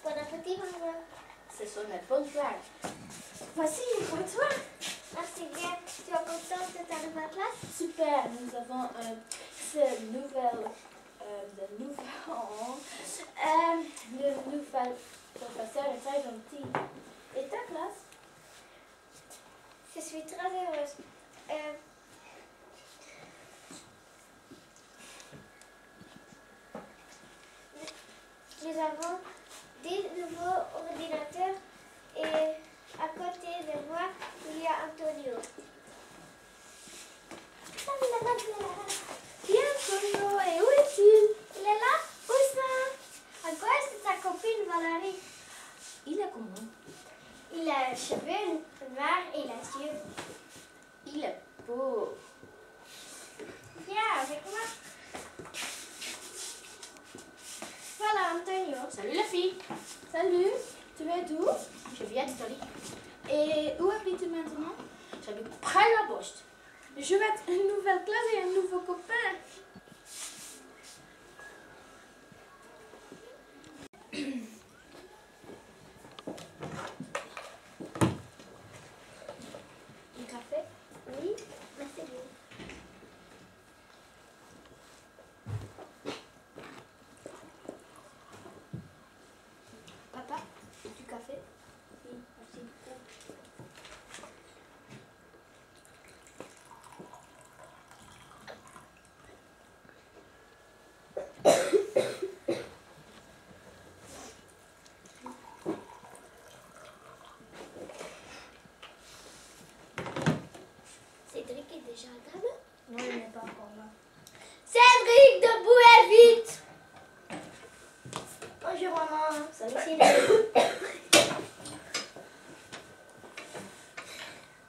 Bon appétit, maman. Ce sont les bonnes blagues. Voici pour toi. Merci bien. Tu es contente de ta nouvelle classe? Super, nous avons ce nouvel professeur est très gentil. Et ta classe? Je suis très heureuse. Nous avons des nouveaux ordinateurs et à côté de moi, il y a Antonio. Bien, Antonio, et où est-il? Il est là? Où ça? À gauche, c'est sa copine Valérie. Il est comment? Il a les cheveux noirs et les yeux. Il est beau. Viens avec moi. Voilà Antonio. Salut les filles. Salut. Tu es d'où? Je viens d'Italie. Et où habites-tu maintenant? J'habite près de la poste. Je vais être une nouvelle classe et un nouveau copain. Un café? Oui, merci bien. Papa, du café? Oui, merci beaucoup. Cédric est déjà à table? Non, il n'est pas encore là. Cédric, debout et vite! Bonjour maman, salut Cédric.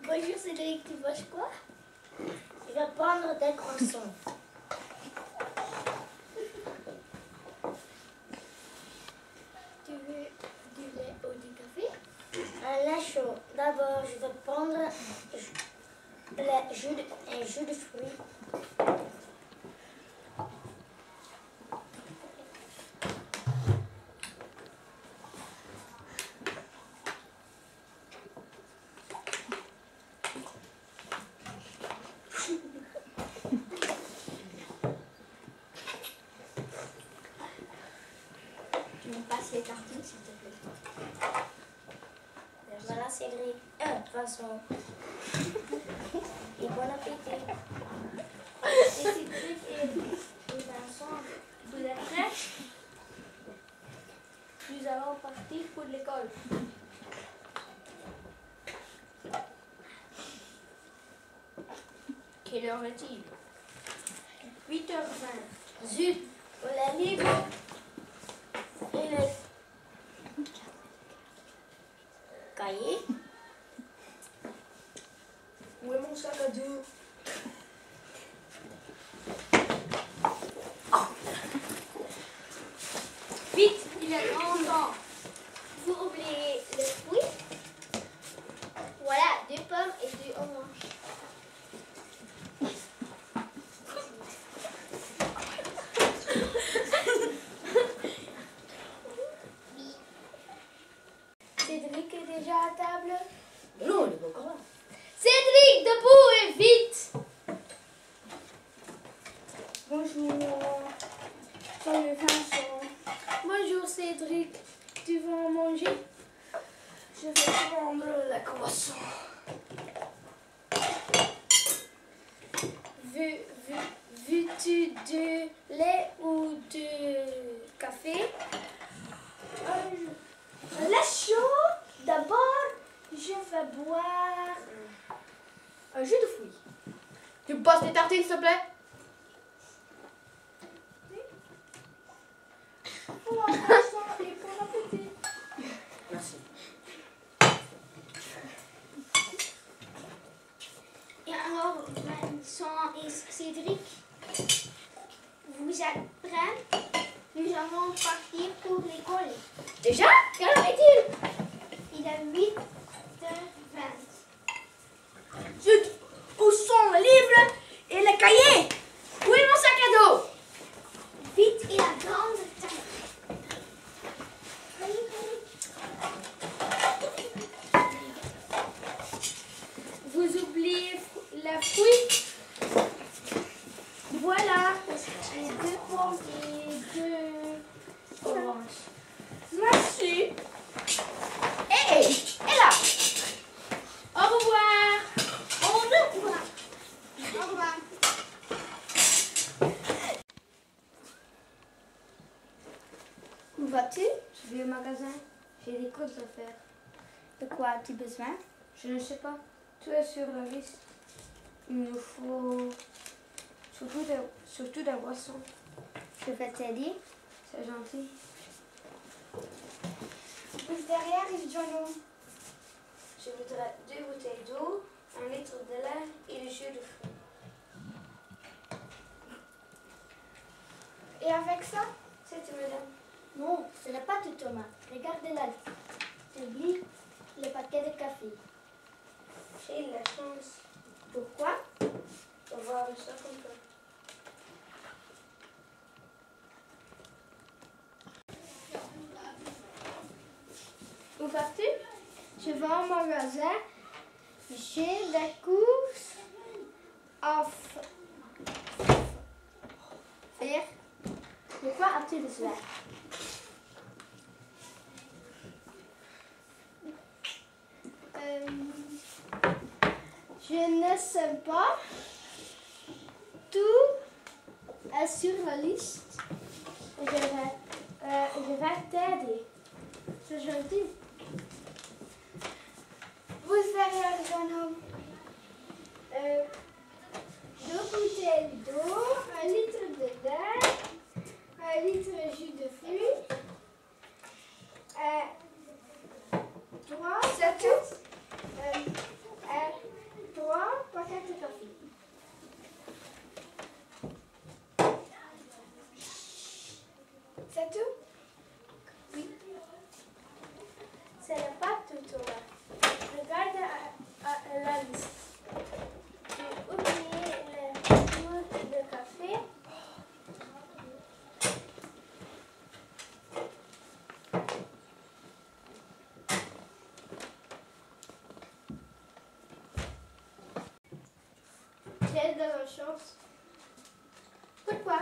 Bonjour Cédric, tu manges quoi? Je vais prendre des croissants. Tu veux du lait ou du café? Un lait chaud. D'abord, je vais prendre un jus de fruits. Tu me passes les tartines, s'il te plaît. Voilà, Cédric. Poisson. Et bon appétit. Et Cédric et Vincent, vous êtes prêts? Nous allons partir pour l'école. Quelle heure est-il? 8h20. Zut, on est libre. Et le cahier. Où est mon sac à dos? Vite, il est grand temps. Vous oubliez le fruit. Voilà, 2 pommes et 2 oranges. Cédric est déjà à table. Non, il est pas encore là. Cédric, debout et vite. Bonjour. Salut Vincent. Bonjour Cédric. Tu veux en manger? Je vais prendre la croissant. Veux-tu de lait ou de café? Lait chaud. D'abord, je vais boire Un jus de fruits. Tu me passes des tartines, s'il te plaît? un croissant et bon appétit. Merci. Et alors, Vincent et Cédric, vous êtes prêts? Nous allons partir pour l'école. Déjà? Quelle heure est-il? Il est 8h20. Zut! Où sont les livres et les cahiers? Où est mon sac à dos? Vite et la grande table. vas-tu? Je vais au magasin. J'ai des courses à faire. De quoi as-tu besoin? Je ne sais pas. Tout est sur la liste. Il nous faut surtout des boissons. Je vais t'aider. C'est gentil. Juste derrière, il y a John. Je voudrais 2 bouteilles d'eau, 1 litre de lait et du jus de fruits. Et avec ça? C'est tout, madame. Non, ce n'est pas tout, Thomas. Regardez la liste. Tu oublies le paquet de café. J'ai eu la chance Pourquoi? d'avoir une soeur comme toi. Où vas-tu? Je vais au magasin. J'ai des courses à faire. De quoi as-tu besoin? Je ne sais pas. Tout est sur la liste. Je vais t'aider. C'est gentil. Vous derrière un homme. 2 bouteilles d'eau, 1 litre de lait, 1 litre de jus de fruits, 3 paquets de café. C'est tout? Oui. Ce n'est pas tout, Thomas. Regarde la liste. J'ai oublié le tour de café. J'ai de la chance. Pourquoi?